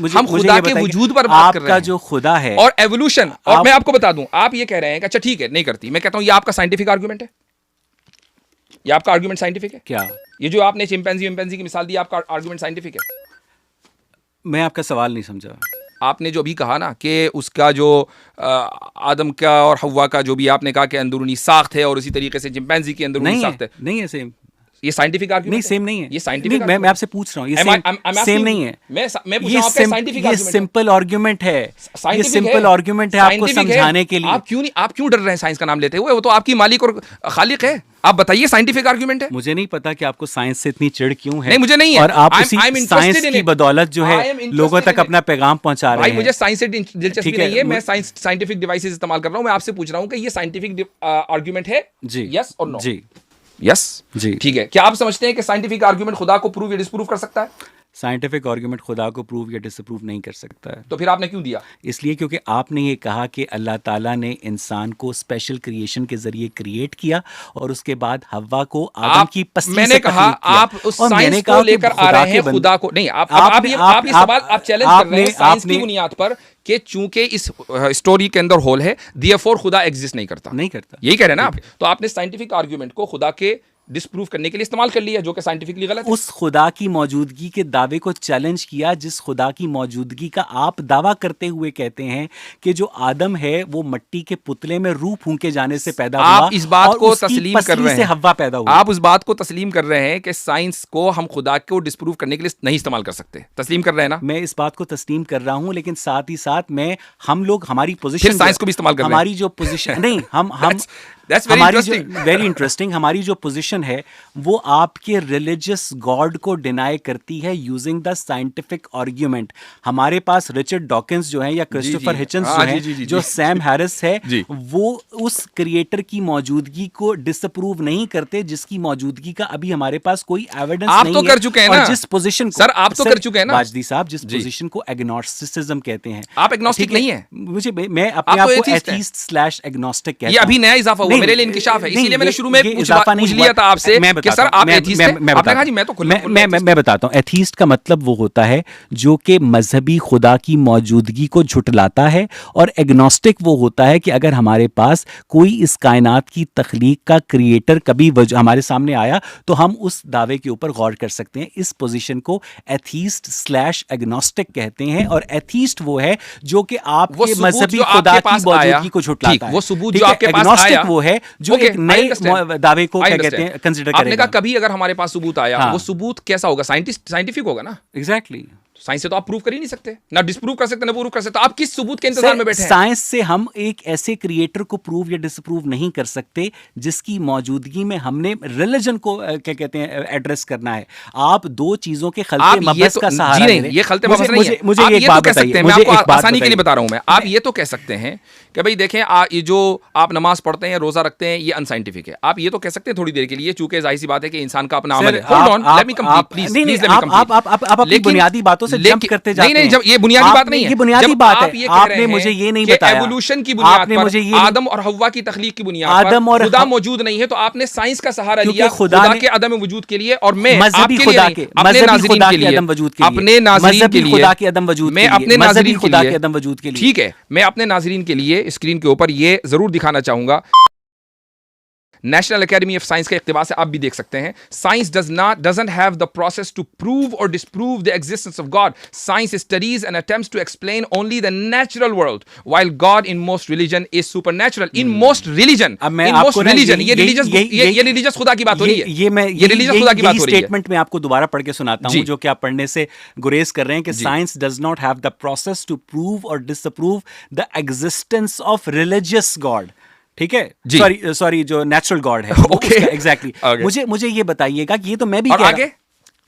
हम खुदा के वजूद पर बात कर रहे हैं, आपका जो खुदा है और एवोल्यूशन। और मैं आपको बता दूं, आप ये कह रहे हैं कि अच्छा ठीक है, नहीं करती, मैं कहता हूं ये आपका साइंटिफिक आर्गुमेंट है, ये आपका आर्गुमेंट साइंटिफिक है क्या? ये जो आपने चिंपैंजी की मिसाल दी, आपका आर्गुमेंट साइंटिफिक है? मैं आपका सवाल नहीं समझा। आपने जो भी कहा ना कि उसका जो आदम का और हव्वा का जो भी आपने कहा कि अंदरूनी साख्त है, और उसी तरीके से चिंपैंजी की अंदरूनी साख्त है, नहीं है सेम। ये साइंटिफिक आर्गुमेंट नहीं, सेम नहीं है। ये साइंटिफिक, मैं आपसे पूछ रहा हूँ, ये सेम नहीं है। मैं पूछ रहा हूं, आपका साइंटिफिक आर्गुमेंट, ये सिंपल आर्गुमेंट है, ये सिंपल आर्गुमेंट है आपको समझाने के लिए। आप क्यों डर रहे हैं साइंस का नाम लेते हुए? वो तो आपकी मालिक और खालिक है। आप बताइए साइंटिफिक आर्गुमेंट है। मुझे नहीं पता कि आपको साइंस से इतनी चिढ़ क्यों है। नहीं, मुझे नहीं है, और आप उसी साइंस की बदौलत जो है लोगों तक अपना पैगाम पहुंचा रहे हैं। मुझे साइंस से दिलचस्पी नहीं है, मैं साइंटिफिक डिवाइसेस इस्तेमाल कर रहा हूं। मैं आपसे पूछ रहा हूं कि ये साइंटिफिक आर्गुमेंट है जी, यस और नो? जी, यस जी, ठीक है। क्या आप समझते हैं कि साइंटिफिक आर्गुमेंट खुदा को प्रूव या डिस्प्रूव कर सकता है? साइंटिफिक आर्गुमेंट खुदा को प्रूव या डिसअप्रूव नहीं कर सकता है। तो फिर आपने क्यों दिया? इसलिए क्योंकि आपने ये कहा कि अल्लाह ताला ने इंसान को स्पेशल क्रिएशन के जरिए क्रिएट किया और उसके बाद हव्वा को आदम की पसली मैंने से कहा तख्लीक किया। आप उस साइंस को लेकर आ रहे हैं खुदा को नहीं, आप ये सवाल आप चैलेंज कर रहे हैं साइंस की बुनियाद पर कि चूंकि इस स्टोरी के अंदर होल है, देयरफॉर खुदा एग्जिस्ट नहीं करता। यही कह रहे हैं ना आप? तो आपने साइंटिफिक आर्गुमेंट को खुदा के डिसप्रूव करने के लिए इस्तेमाल कर लिया, जो कि साइंटिफिकली गलत है। उस खुदा की मौजूदगी के दावे को चैलेंज किया जिस खुदा की मौजूदगी का आप दावा करते हुए कहते हैं कि जो आदम है वो मिट्टी के पुतले में रूह फूंके जाने से पैदा हुआ। आप इस बात को तस्लीम कर रहे हैं, हव्वा पैदा हुई। आप उस बात को तस्लीम कर रहे हैं कि साइंस को हम खुदा को डिसप्रूव करने के लिए नहीं इस्तेमाल कर सकते। तस्लीम कर रहे हैं ना? मैं इस बात को तस्लीम कर रहा हूं, लेकिन साथ ही साथ हम लोग हमारी पोजीशन, साइंस को भी इस्तेमाल कर रहे हैं। हमारी जो पोजीशन नहीं, हम That's very interesting. Very interesting. हमारी जो पोजीशन है वो आपके रिलीजियस गॉड को डिनाई करती है यूजिंग द साइंटिफिक आर्ग्यूमेंट। हमारे पास रिचर्ड डॉकिंस जो है या क्रिस्टोफर हिचन्स जो है, जो सैम हैरिस है, वो उस क्रिएटर की मौजूदगी को डिसअप्रूव नहीं करते जिसकी मौजूदगी का अभी हमारे पास कोई एविडेंस नहीं है। आप तो कर चुके हैं ना जिस पोजीशन को, सर आप तो कर चुके हैं ना बाजदी साहब, जिस पोजीशन को एग्नोस्टिसिज्म कहते हैं। आप एग्नोस्टिक नहीं है। मैं अपने आप को एथीस्ट स्लैश एग्नोस्टिक कहता हूं। ये अभी नया इजाफा मेरे लिए इंकिशाफ है, इसीलिए मैंने शुरू में पूछ लिया था आपसे कि सर आप एथीस्ट हैं। आपने कहा जी मैं तो मैं बताता हूं। एथीस्ट का मतलब वो होता है जो कि मजहबी खुदा की मौजूदगी को झुटलाता है, और एग्नोस्टिक वो होता है कि अगर हमारे पास कोई इस कायनात की तख्लीक का क्रिएटर कभी हमारे सामने आया तो हम उस दावे के ऊपर गौर कर सकते हैं। इस पोजीशन को एथीस्ट स्लैश एग्नोस्टिक कहते हैं, और एथीस्ट वो है जो कि आपके मजहबी खुदा की मौजूदगी को झुटलाता है। वो सबूत जो आपके पास आया वो है जो एक नए दावे को क्या कहते हैं कंसीडर करेगा। आपने कहा कभी अगर हमारे पास सबूत आया, वो सबूत कैसा होगा? साइंटिफिक होगा ना? एग्जैक्टली। साइंस से तो आप प्रूव कर ही नहीं सकते, ना डिसप्रूव कर सकते ना प्रूव कर सकते। आप किस सबूत के इंतजार में बैठे हैं? साइंस से हम एक ऐसे क्रिएटर को प्रूव या डिसप्रूव नहीं कर सकते जिसकी मौजूदगी में हमने रिलीजन को क्या कहते हैं एड्रेस करना है। आप दो चीजों के खलते मबहस का सहारा ले रहे हैं। ये खलते मबहस नहीं है। मुझे एक बात बताइए, मैं आपको आसानी के लिए बता रहा हूं। मैं आप ये तो कह सकते हैं कि भाई देखें ये जो आप नमाज पढ़ते हैं, रोजा रखते हैं, ये अनसाइंटिफिक है। आप ये तो कह सकते हैं थोड़ी देर के लिए, चूंकि जाहिर सी बात है कि इंसान का अपना अमल है। Hold on, let me complete please, please let me complete. आप अपनी बुनियादी बातों से जंप करते जाते हैं। नहीं, जब ये बुनियादी बात नहीं है, ये बुनियादी बात है। आपने मुझे ये नहीं बताया एवोल्यूशन की बुनियाद पर, आदम और हव्वा की तख्लीक की बुनियाद पर खुदा मौजूद नहीं है, तो आपने साइंस का सहारा लिया खुदा के अदम वजूद के लिए। और मैं आपके लिए नहीं, अपने नाज़रीन के लिए, अपने नाज़रीन के लिए, खुदा के अदम वजूद, मैं अपने नाज़रीन खुदा के अदम वजूद के लिए, ठीक है, मैं अपने नाज़रीन के लिए स्क्रीन के ऊपर ये जरूर दिखाना चाहूंगा। नेशनल एकेडमी ऑफ साइंस के इक़्तिबास से आप भी देख सकते हैं, science doesn't have the process to prove or disprove the existence of God. Science studies and attempts to explain only the natural world, while God in most religion is supernatural. In most religion, ये religious खुदा की बात हो रही है। ये religious खुदा की बात हो रही है। स्टेटमेंट मैं आपको दोबारा पढ़ के सुनाता हूं, जो कि आप पढ़ने से गुरेज कर रहे हैं कि science does not have the process to prove or disapprove the existence of religious God. ठीक है, सॉरी जो नेचुरल गॉड है। Okay, exactly. मुझे ये बताइएगा कि ये तो मैं भी आगे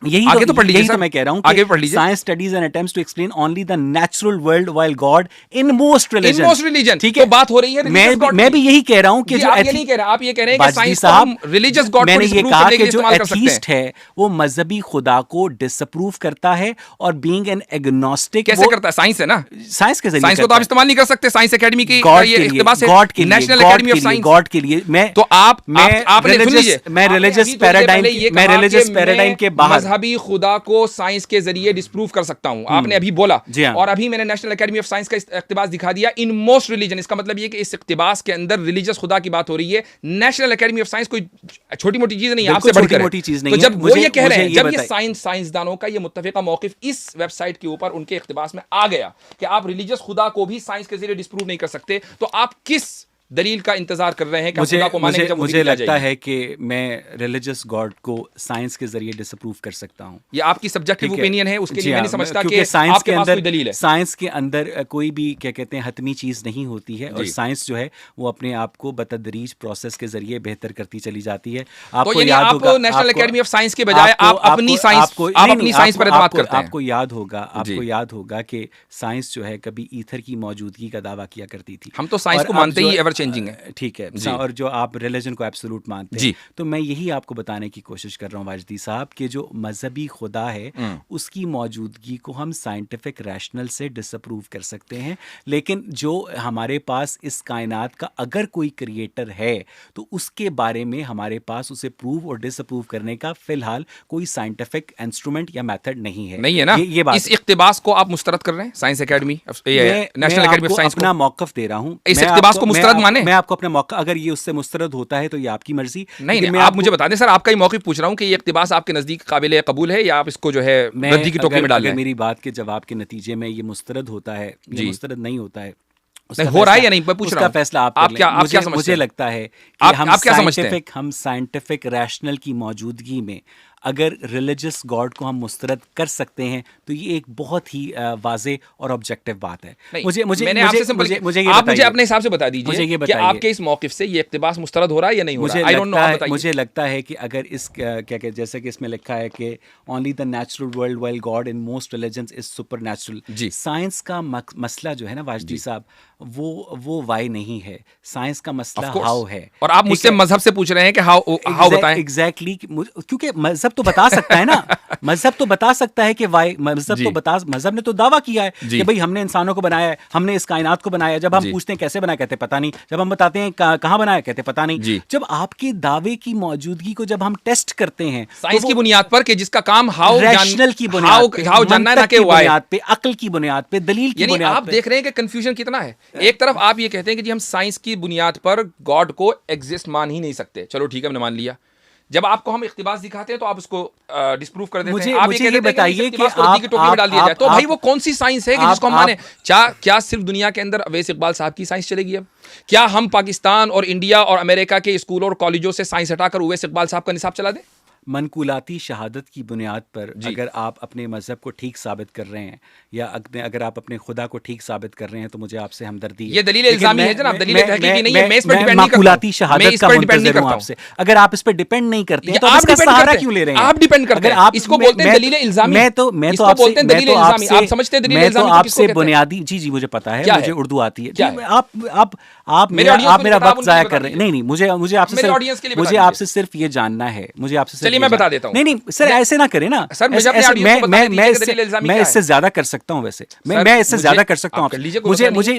यही तो पढ़ लीजिए, तो मैं कह रहा हूं आगे पढ़ लीजिए। Science studies and attempts to explain only the natural world while god in most religion. ठीक है, बात हो रही है मैं भी यही कह रहा हूं कि जो आप ये नहीं कह रहे, आप ये कह रहे हैं कि साइंस को हम रिलीजियस गॉड मैंने ये कहा कि जो एथीस्ट है वो मजहबी खुदा को डिसअप्रूव करता है, और बीइंग एन एग्नोस्टिक कैसे करता है? साइंस है ना, साइंस के जरिए। साइंस को तो आप इस्तेमाल नहीं कर सकते। साइंस एकेडमी की ये इक़्तिबास है, गॉड के लिए, national academy of science, God के लिए। मैं तो आपने सुन लीजिए, मैं रिलीजियस पैराडाइम के बाहर मजहबी खुदा को साइंस के जरिए डिस्प्रूव कर सकता हूं। आपने अभी बोला, और अभी मैंने नेशनल एकेडमी ऑफ साइंस का इक़्तिबास दिखा दिया इन मोस्ट रिलीजन। इसका मतलब ये कि इस इक़्तिबास के अंदर रिलीजियस खुदा की बात हो रही है। नेशनल एकेडमी ऑफ साइंस कोई छोटी मोटी चीज नहीं है, आपसे बढ़कर मोटी चीज नहीं है। तो जब वो ये कह रहे हैं, जब ये साइंसदानों का ये मुत्तफ़िक़ा मौक़िफ़ इस वेबसाइट के ऊपर उनके इक़्तिबास में आ गया कि आप रिलीजियस खुदा को भी साइंस के जरिए डिस्प्रूव नहीं कर सकते, तो आप किस दलील का इंतजार कर रहे हैं कि खुदा को मानेंगे? मुझे लगता है कि मैं रिलीजियस गॉड को साइंस के जरिए डिसअप्रूव कर सकता हूं। ये आपकी सब्जेक्टिव ओपिनियन है, उसके लिए मैं नहीं समझता कि साइंस के अंदर दलील है। साइंस के अंदर कोई भी क्या कहते हैं हतमी चीज नहीं होती है, और साइंस जो है वो अपने आप को बतदरीज प्रोसेस के जरिए बेहतर करती चली जाती है। आपको याद होगा, नेशनल एकेडमी ऑफ साइंस के बजाय आप अपनी साइंस पर एतमाद करते हैं। आपको याद होगा कि साइंस जो है कभी ईथर की मौजूदगी का दावा किया करती थी। हम तो साइंस को मानते ही एवर चेंजिंग है। ठीक है, और जो आप रिलीजन को एब्सोल्यूट मानते हैं, तो मैं यही आपको बताने की कोशिश कर रहा हूँ वाजदी साहब कि जो मजहबी खुदा है उसकी मौजूदगी को हम साइंटिफिक रैशनल से डिसअप्रूव कर सकते हैं, लेकिन जो हमारे पास इस कायनात का अगर कोई क्रिएटर है तो उसके बारे में हमारे पास उसे प्रूव और डिसअप्रूव करने का फिलहाल कोई साइंटिफिक इंस्ट्रूमेंट या मेथड नहीं है ना? ये बात, इस इक्तिबास को आप मुस्तरद कर रहे हैं science academy, national academy of science अपना मौकफ दे रहा हूं, इस इक्तिबास को मुस्तरद माने? मैं आपको अपना मौका, अगर ये उससे मुस्तरद होता है तो ये आपकी मर्जी। नहीं, आप मुझे बता दें सर, आपका ही मौक़िफ़ पूछ रहा हूं कि ये इक्तिबास आपके नजदीक काबिल कबूल है या आप इसको जो है रद्दी की टोकरी में डाल रहे हैं? मेरी बात के जवाब के नतीजे में ये मुस्तरद होता है, ये मुस्तरद नहीं होता है, हो रहा है या नहीं, मैं पूछ रहा हूं, फैसला आप क्या समझते हैं? मुझे लगता है कि हम साइंटिफिक रैशनल की मौजूदगी में अगर रिलीजियस गॉड को हम मुस्तरद कर सकते हैं तो ये एक बहुत ही वाज़े और ऑब्जेक्टिव बात है। मुझे अपने हिसाब से बता दीजिए कि आपके इस मौक़िफ़ से ये इक़्तिबास मुस्तरद हो रहा है या नहीं हो रहा है? आई डोंट नो, मुझे लगता है कि अगर इस क्या जैसे कि इसमें लिखा है कि only the natural world while God in most religions is supernatural. Science का मसला जो है ना वाजदी साहब, वो वाई नहीं है, साइंस का मसला हाउ है। और आप मुझसे मजहब से पूछ रहे हैं कि हाउ बताएं? एग्जैक्टली, क्योंकि मजहब तो बता सकता है ना, मजहब तो बता सकता है कि वाई, मजहब ने तो दावा किया है कि भाई हमने इंसानों को बनाया है, हमने इस कायनात को बनाया है। जब हम पूछते हैं कैसे बनाया, कहते पता नहीं। जब हम बताते हैं कहाँ बनाया, कहते पता नहीं। जब आपके दावे की मौजूदगी को जब हम टेस्ट करते हैं साइंस की बुनियाद पर, कि जिसका काम रैशनल की बुनियाद पे, जानना है, की बुनियाद पे, अक्ल की बुनियाद पे, दलील की बुनियाद पे। आप देख रहे हैं कि कंफ्यूजन कितना है। एक तरफ आप ये कहते हैं कि जी हम साइंस की बुनियाद पर गॉड को एग्जिस्ट मान ही नहीं सकते, चलो ठीक है, हमने मान लिया। जब आपको हम इख्तिबास दिखाते हैं तो आप उसको डिस्प्रूव कर देते हैं। आप ये बताइए कि आप टोकरी में डाल दिया जाए, तो भाई वो कौन सी साइंस है कि जिसको हम माने? क्या सिर्फ दुनिया के अंदर अवैस इकबाल साहब की साइंस चलेगी? अब क्या हम पाकिस्तान और इंडिया और अमेरिका के स्कूलों और कॉलेजों से साइंस हटाकर अवैस इकबाल साहब का निसाब चला दें? मनकुलाती शहादत की बुनियाद पर अगर आप अपने मजहब को ठीक साबित कर रहे हैं या अगर आप अपने खुदा को ठीक साबित कर रहे हैं तो मुझे आपसे हमदर्दी है। ये दलील इल्जामी है जनाब, दलील तहकीकी नहीं है। मैं इस पर डिपेंड नहीं करता। मनकुलाती शहादत का मुंतज़िर हूं आपसे। अगर आप इस पर डिपेंड नहीं करते हैं तो आप इसका सहारा क्यों ले रहे हैं? आप डिपेंड करते हैं, आप इसको बोलते हैं दलील इल्जामी। मैं तो आप समझते हैं दलील इल्जामी आपसे बुनियादी, जी मुझे पता है, मुझे उर्दू आती है। आप मेरा वक्त जाया कर रहे हैं। नहीं, मुझे आपसे सिर्फ ये जानना है, मुझे आपसे, चलिए मैं बता देता हूं। नहीं सर, ऐसे ना करें ना सर, मैं इससे ज्यादा कर सकता हूं। वैसे मैं इससे ज्यादा कर सकता हूं।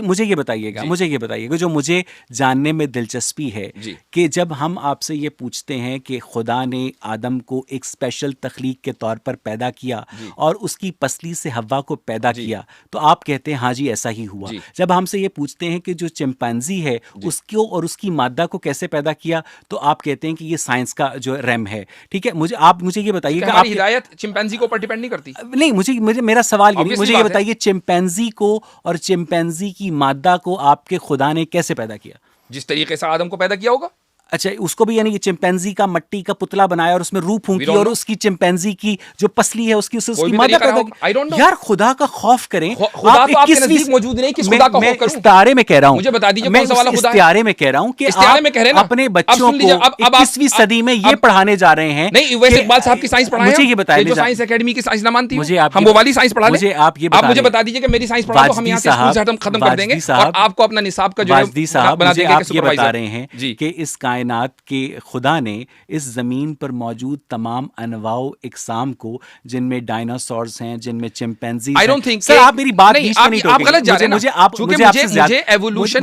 मुझे ये बताइएगा जो मुझे जानने में दिलचस्पी है कि जब हम आपसे ये पूछते हैं कि खुदा ने आदम को एक स्पेशल तख्लीक के तौर पर पैदा किया और उसकी पसली से हव्वा को पैदा किया, तो आप कहते हैं हाँ जी ऐसा ही हुआ। जब हमसे ये पूछते हैं कि जो चिंपैंजी है उसको और उसकी मादा को कैसे पैदा किया, तो आप कहते हैं कि ये साइंस का जो रेम है। ठीक है, मुझे ये बताइए कि आपकी हिदायत चिंपैंजी के ऊपर डिपेंड नहीं करती? नहीं, मुझे मेरा सवाल ये नहीं, मुझे ये बताइए चिंपैंजी को और चिंपैंजी की मादा को आपके खुदा ने कैसे पैदा किया? जिस तरीके से आदम को पैदा किया होगा। अच्छा, उसको भी यानी कि चिंपैंजी का मट्टी का पुतला बनाया और उसमें रूह फूंकी और उसकी चिंपैंजी की जो पसली है उसकी मादा पैदा की। यार खुदा का खौफ करें। आप 21वीं मौजूद नहीं, किस खुदा का खौफ करूं? इस्तारे में कह रहा हूं, मुझे बता दीजिए कौन सा वाला खुदा है? इस्तारे में कह रहा हूं कि आप अपने बच्चों को 21वीं सदी में ये पढ़ाने जा रहे हैं। नहीं, उवैस इकबाल साहब की साइंस पढ़ाएं। मुझे ये बताइए, जो साइंस एकेडमी की साइंस ना मानती मुझे हम वो वाली साइंस पढ़ा लें। आप मुझे बता दीजिए कि मेरी साइंस पढ़ा दो, हम यहां से स्कूल से खत्म कर देंगे और आपको अपना निसाब का जो है बना देंगे। आप ये बता रहे हैं कि इस कायनात के खुदा ने इस जमीन पर मौजूद तमाम अनवाओ इकसाम को, जिनमें डायनासोर्स हैं, जिनमें चिंपैंजी हैं। I don't think सर आप मेरी बात नहीं, आप गलत जा रहे हैं। मुझे एवोल्यूशन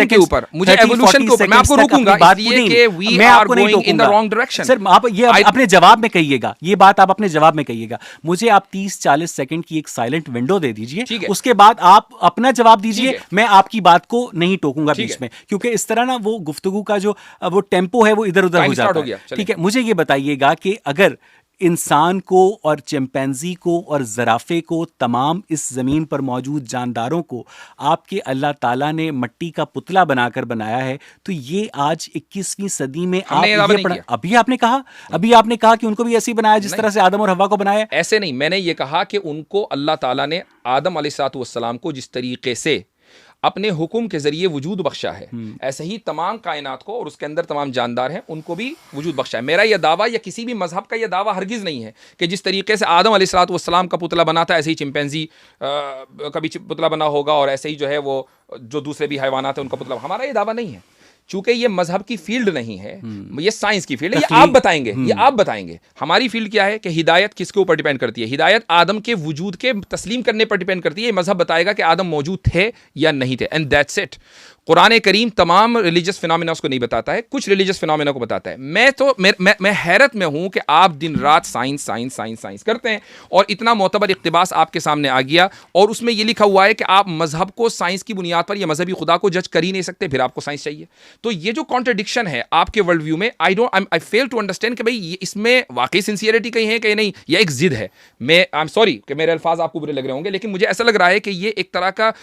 के ऊपर मैं आपको रोकूंगा इसलिए कि we are going in the wrong direction. Sir आप ये अपने जवाब में कहिएगा, ये बात आप अपने जवाब में कहिएगा। मुझे आप 30-40 सेकंड की एक साइलेंट विंडो दे दीजिए, उसके बाद आप अपना जवाब दीजिए। मैं आपकी बात को नहीं टोकूंगा बीच में, क्योंकि इस तरह ना वो गुफ्तगू का जो वो टेम्पो है वो इधर उधर हो जाता है। ठीक है, मुझे ये बताइएगा कि अगर इंसान को और चिंपैंजी को और ज़राफ़े को, तमाम इस ज़मीन पर मौजूद जानदारों को आपके अल्लाह ताला ने मट्टी का पुतला बनाकर बनाया है, तो ये आज 21वीं सदी में अभी आपने कहा कि उनको भी ऐसे ही बनाया जिस तरह से आदम और हव्वा को बनाया। ऐसे नहीं, मैंने ये कहा कि उनको अल्लाह ताला ने आदम अलैहिस्सलातु वस्सलाम को जिस तरीके से अपने हुक्म के जरिए वजूद बख्शा है, ऐसे ही तमाम कायनात को और उसके अंदर तमाम जानदार हैं उनको भी वजूद बख्शा है। मेरा यह दावा या किसी भी मजहब का यह दावा हरगिज़ नहीं है कि जिस तरीके से आदम अलैहिस्सलाम का पुतला बना था ऐसे ही चिंपैंजी का भी पुतला बना होगा और ऐसे ही जो है वो जो दूसरे भी हैवानात हैं उनका पुतला। हमारा ये दावा नहीं है, चूंकि ये मजहब की फील्ड नहीं है, ये साइंस की फील्ड है। ये आप बताएंगे, ये आप बताएंगे। हमारी फील्ड क्या है कि हिदायत किसके ऊपर डिपेंड करती है? हिदायत आदम के वजूद के तस्लीम करने पर डिपेंड करती है। ये मजहब बताएगा कि आदम मौजूद थे या नहीं थे, एंड दैट्स इट। कुरान करीम तमाम रिलीजियस फिनोमेना को नहीं बताता है, कुछ रिलीजियस फिनोमेना को बताता है। मैं हैरत में हूं कि आप दिन रात साइंस साइंस साइंस साइंस करते हैं और इतना मोतबर इक़्तिबास आपके सामने आ गया और उसमें यह लिखा हुआ है कि आप मजहब को साइंस की बुनियाद पर या मजहबी खुदा को जज कर ही नहीं सकते, फिर आपको साइंस चाहिए। तो ये जो कॉन्ट्रडिक्शन है आपके वर्ल्ड व्यू में, आई फेल टू अंडरस्टैंड कि भाई इसमें वाकई सिंसियरिटी कहीं है कि नहीं, यह एक जिद है। आई एम सॉरी कि मेरे अल्फाज आपको बुरे लग रहे होंगे, लेकिन मुझे ऐसा लग रहा है कि ये एक तरह का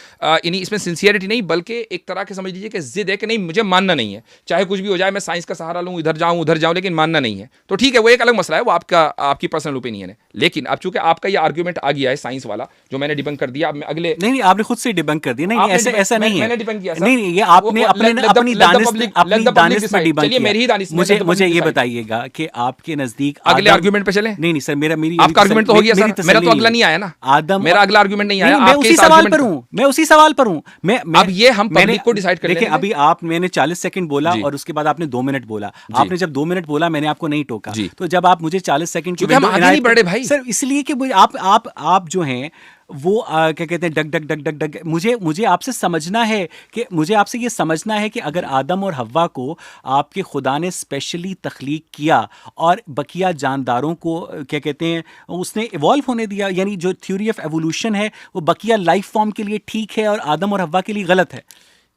यानी इसमें सिंसियरिटी नहीं बल्कि एक तरह के समझ लीजिए कि जिद है कि नहीं मुझे मानना नहीं है, चाहे कुछ भी हो जाए मैं साइंस का सहारा लूं, इधर जाऊं उधर जाऊं, लेकिन मानना नहीं है। तो ठीक है, वो एक अलग मसला है, वो आपकी पर्सनल ओपिनियन है। लेकिन अब चूंकि आपका ये आर्गुमेंट आ गया है साइंस वाला जो मैंने डिबंक कर दिया, अब मैं अगले नहीं आपने खुद से डिबंक कर दिया। नहीं ऐसा नहीं है, मैंने डिबंक किया। नहीं ये आपने अपनी दानिश में डिबंक किया। मेरी ही दानिश मुझे ये बताइएगा कि आपके नजदीक अगले आर्गुमेंट पे चले। नहीं सर, मेरी आपका आर्गुमेंट तो हो गया सर, मेरा तो अगला नहीं आया ना। आदम, मेरा अगला आर्गुमेंट नहीं आया। मैं उसी सवाल पर हूं। मैं अब ये हम पब्लिक को डिसाइड कर देखिए, अभी मैंने 40 सेकंड बोला और उसके बाद आपने 2 मिनट बोला। आपने जब 2 मिनट बोला मैंने आपको नहीं टोका, तो जब आप मुझे 40 सेकंड की हम आगे नहीं बढ़े भाई सर, इसलिए कि आप जो हैं वो क्या कहते हैं डग मुझे आपसे समझना है कि मुझे आपसे ये समझना है कि अगर आदम और हव्वा को आपके खुदा ने स्पेशली तख्लीक किया और बकिया जानदारों को क्या कहते हैं उसने इवॉल्व होने दिया, यानी जो थ्योरी ऑफ एवोल्यूशन है वो बकिया लाइफ फॉर्म के लिए ठीक है और आदम और हव्वा के लिए गलत है।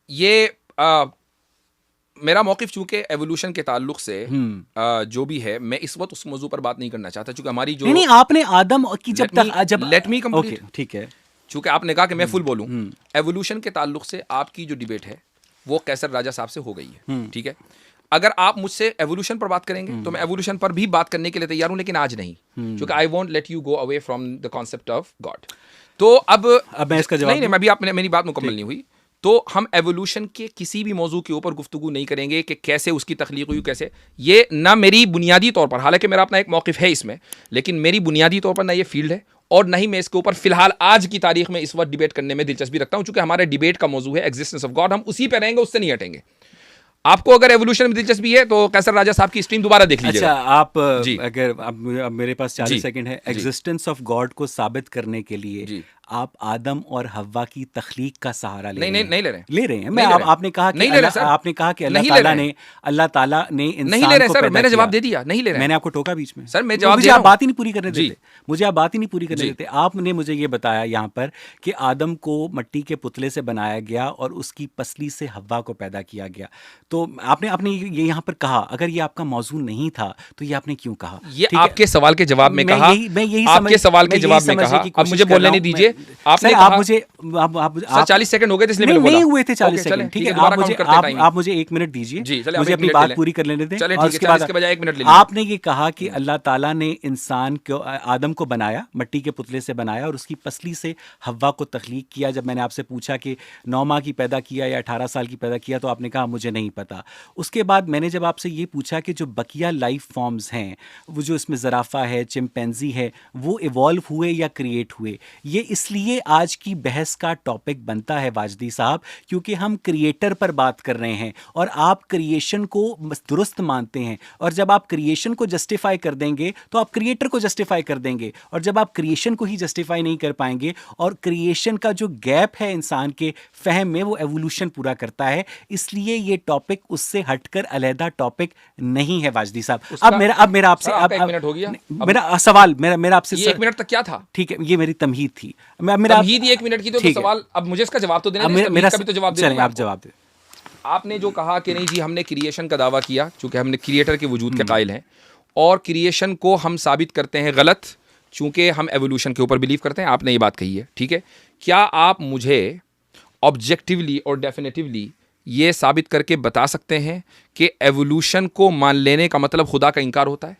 ये मेरा मौक़िफ़ चूंकि एवोल्यूशन के ताल्लुक से जो भी है, मैं इस वक्त उस मौजू पर बात नहीं करना चाहता, चूंकि हमारी जो नहीं आपने आदम की जब लेट मी कंप्लीट, ठीक है, चूंकि आपने कहा कि मैं फुल बोलूं। एवोल्यूशन के ताल्लुक से आपकी जो डिबेट है वो कैसर राजा साहब से हो गई है, ठीक है। अगर आप मुझसे एवोल्यूशन पर बात करेंगे तो मैं एवोल्यूशन पर भी बात करने के लिए तैयार हूं, लेकिन आज नहीं, क्योंकि I won't let you go away from the concept of God. तो अब मैं इसका जवाब नहीं, मैं भी आपने मेरी बात मुकम्मल नहीं हुई। तो हम एवोल्यूशन के किसी भी मौजू के ऊपर गुफ्तगू नहीं करेंगे कि कैसे उसकी तख्लीक हुई, कैसे, ये ना मेरी बुनियादी तौर पर, हालांकि मेरा अपना एक मौक़िफ़ है इसमें, लेकिन मेरी बुनियादी तौर पर ना ये फील्ड है और ना ही मैं इसके ऊपर फिलहाल आज की तारीख में इस वक्त डिबेट करने में दिलचस्पी रखता हूं, चूंकि हमारे डिबेट का मौजू है एग्जिस्टेंस ऑफ गॉड, हम उसी पर रहेंगे, उससे नहीं हटेंगे। आपको अगर एवोल्यूशन में दिलचस्पी है तो कैसर राजा साहब की स्ट्रीम दोबारा देख लीजिएगा। अच्छा, आप अगर अब मेरे पास 40 सेकंड है, एग्जिस्टेंस ऑफ गॉड को साबित करने के लिए आप आदम और हव्वा की तख्लीक का सहारा ले रहे हैं। नहीं ले रहे हैं। आपने कहा कि अल्लाह ताला ने इंसान को पैदा किया। मैंने जवाब दे दिया, नहीं ले रहे। मैंने आपको टोका बीच में। सर मैं जवाब मुझे आप बात ही नहीं पूरी करने देते। मुझे आप बात ही नहीं पूरी करने देते। आपने मुझे ये बताया यहाँ पर कि आदम को मट्टी के पुतले से बनाया गया और उसकी पसली से हव्वा को पैदा किया गया। तो आपने ये यहाँ पर कहा, अगर ये आपका मौजू नहीं था तो ये आपने क्यों कहा? ये आपके सवाल के जवाब में कहा, आपके सवाल के जवाब में कहा। अब मुझे बोलने नहीं दीजिए। आपने आप मुझे आप 40 सेकंड हो गए थे, इसलिए मैंने बोला। नहीं हुए थे 40 सेकंड, ठीक है। आप मुझे 1 मिनट दीजिए, मुझे अपनी बात पूरी कर लेने दें। और उसके बाद 1 मिनट ले लीजिए। आपने ये कहा कि अल्लाह ताला ने इंसान को, आदम को बनाया, मट्टी के पुतले से बनाया और उसकी पसली से हव्वा को तख्लीक किया। जब मैंने आपसे पूछा कि 9 माह की पैदा किया या 18 साल की पैदा किया तो आपने कहा मुझे नहीं पता। उसके बाद मैंने जब आपसे ये पूछा कि जो बकिया लाइफ फॉर्म्स हैं, वो जो इसमें ज़राफ़ा है, चिंपैंजी है, वो इवॉल्व हुए या क्रिएट हुए, ये इसलिए आज की बहस का टॉपिक बनता है वाजदी साहब, क्योंकि हम क्रिएटर पर बात कर रहे हैं और आप क्रिएशन को दुरुस्त मानते हैं। और जब आप क्रिएशन को जस्टिफाई कर देंगे तो आप क्रिएटर को जस्टिफाई कर देंगे, और जब आप क्रिएशन को ही जस्टिफाई नहीं कर पाएंगे और क्रिएशन का जो गैप है इंसान के फहम में, वो एवोल्यूशन पूरा करता है। इसलिए ये टॉपिक उससे हटकर अलहदा टॉपिक नहीं है वाजदी साहब। अब मेरा आपसे 1 मिनट हो गया। मेरा सवाल मेरा आपसे 1 मिनट तक क्या था? ठीक है, ये मेरी तमहीद थी। तमहीद 1 मिनट की, तो सवाल अब मुझे इसका जवाब तो देना, मेरा भी तो जवाब देना। आप जवाब दे। आपने जो कहा कि नहीं जी हमने क्रिएशन का दावा किया, चूंकि हमने क्रिएटर के वजूद के कायल हैं, और क्रिएशन को हम साबित करते हैं गलत चूंकि हम एवोल्यूशन के ऊपर बिलीव करते हैं। आपने ये बात कही है, ठीक है। क्या आप मुझे ऑब्जेक्टिवली और डेफिनेटिवली ये साबित करके बता सकते हैं कि एवोल्यूशन को मान लेने का मतलब खुदा का इनकार होता है?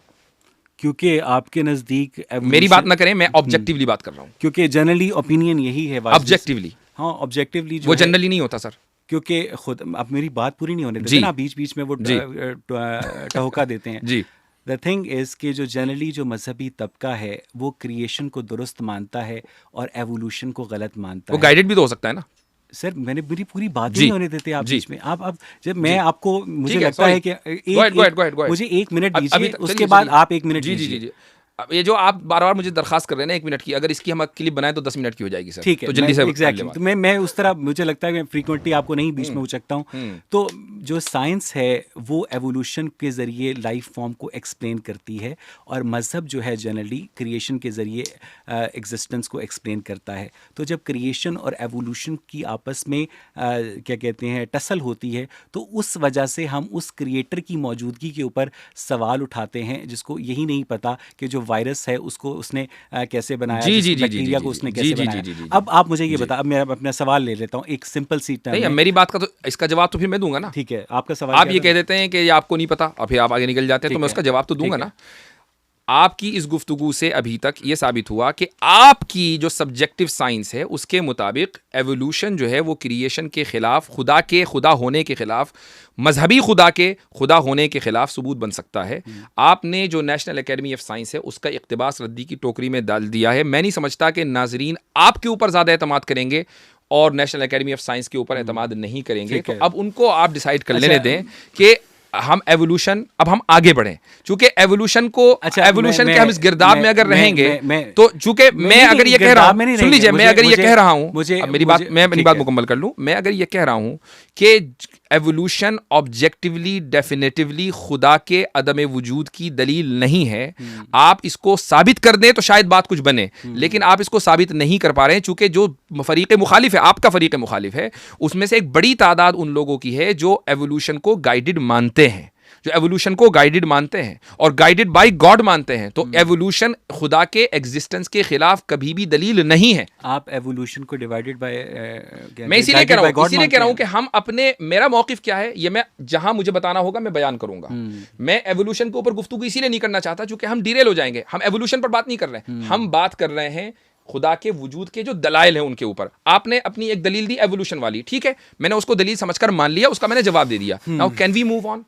क्योंकि आपके नज़दीक मेरी बात ना करें, मैं ऑब्जेक्टिवली बात कर रहा हूँ, क्योंकि जनरली ओपिनियन यही है ऑब्जेक्टिवली। हाँ ऑब्जेक्टिवली वो जनरली नहीं होता सर, क्योंकि खुद आप मेरी बात पूरी नहीं होने देते ना, बीच बीच में वो टहोका देते हैं जी। द थिंग इज़ कि जो जनरली जो मजहबी तबका है वो क्रिएशन को दुरुस्त मानता है और एवोल्यूशन को गलत मानता है। वो गाइडेड भी तो हो सकता है ना सर, मैंने मेरी पूरी बात ही नहीं होने देते आप बीच में। आप जब मैं आपको, मुझे लगता है कि मुझे 1 मिनट दीजिए, उसके बाद आप 1 मिनट दीजिए। जी। अब ये जो आप बार बार मुझे दरखास्त कर रहे हैं ना 1 मिनट की, अगर इसकी हम क्लिप बनाए तो 10 मिनट की हो जाएगी सर। ठीक है, तो जल्दी से एग्जैक्टली। तो मैं उस तरह, मुझे लगता है कि फ्रीक्वेंटली आपको नहीं बीच में उचकता हूँ। तो जो साइंस है वो एवोल्यूशन के ज़रिए लाइफ फॉर्म को एक्सप्लेन करती है, और मज़हब जो है जनरली क्रिएशन के ज़रिए एग्जिस्टेंस को एक्सप्लेन करता है। तो जब क्रिएशन और एवोल्यूशन की आपस में क्या कहते हैं टसल होती है, तो उस वजह से हम उस क्रिएटर की मौजूदगी के ऊपर सवाल उठाते हैं, जिसको यही नहीं पता कि जो वायरस है उसको उसने कैसे बनाया, बैक्टीरिया को उसने कैसे बनाया। अब आप मुझे ये बता, अब मैं अपना सवाल ले लेता हूँ एक सिंपल सी टर्म में। मेरी बात का तो इसका जवाब तो फिर मैं दूंगा ना। ठीक है, आपका सवाल। आप ये कह देते हैं कि आपको नहीं पता और फिर आप आगे निकल जाते हैं, तो मैं उसका जवाब तो दूंगा ना। आपकी इस गुफ्तगू से अभी तक ये साबित हुआ कि आपकी जो सब्जेक्टिव साइंस है उसके मुताबिक एवोल्यूशन जो है वो क्रिएशन के खिलाफ, खुदा के खुदा होने के खिलाफ, मजहबी खुदा के खुदा होने के खिलाफ सबूत बन सकता है। आपने जो नेशनल एकेडमी ऑफ साइंस है उसका इक़्तिबास रद्दी की टोकरी में डाल दिया है। मैं नहीं समझता कि नाजरीन आपके ऊपर ज़्यादा एतमाद करेंगे और नेशनल एकेडमी ऑफ साइंस के ऊपर एतमाद नहीं करेंगे। तो अब उनको आप डिसाइड कर लेने दें कि हम एवोल्यूशन, अब हम आगे बढ़ें, चूंकि एवोल्यूशन को, एवोल्यूशन के हम इस गिरदाब में अगर रहेंगे तो, चूंकि मैं अगर ये कह रहा हूं, सुन लीजिए, मैं अगर ये कह रहा हूं, मेरी बात, मैं अपनी बात मुकम्मल कर लूं, मैं अगर ये कह रहा हूं कि एवोल्यूशन ऑब्जेक्टिवली डेफिनेटिवली खुदा के अदम वजूद की दलील नहीं है, आप इसको साबित कर दें तो शायद बात कुछ बने, लेकिन आप इसको साबित नहीं कर पा रहे हैं, चूंकि जो फरीक मुखालिफ है, आपका फरीक मुखालिफ है, उसमें से एक बड़ी तादाद उन लोगों की है जो एवोल्यूशन को गाइडेड मानते हैं, जो एवोल्यूशन को गाइडेड मानते हैं और गाइडेड बाय गॉड मानते हैं। तो एवोल्यूशन खुदा के एग्जिस्टेंस के खिलाफ कभी भी दलील नहीं है। आप एवोल्यूशन को डिवाइडेड बाय, मैं इसीलिए कह रहा हूं कि हम अपने, मेरा मौकिफ क्या है ये मैं जहां मुझे बताना होगा मैं बयान करूंगा। मैं एवोल्यूशन के ऊपर गुफ्तगू इसीलिए नहीं करना चाहता क्योंकि हम डिरेल हो जाएंगे। हम एवोल्यूशन पर बात नहीं कर रहे हैं, हम बात कर रहे हैं खुदा के वजूद के जो दलाइल हैं उनके ऊपर। आपने अपनी एक दलील दी एवोल्यूशन वाली, ठीक है, मैंने उसको दलील समझकर मान लिया, उसका मैंने जवाब दे दिया। Now can we move on?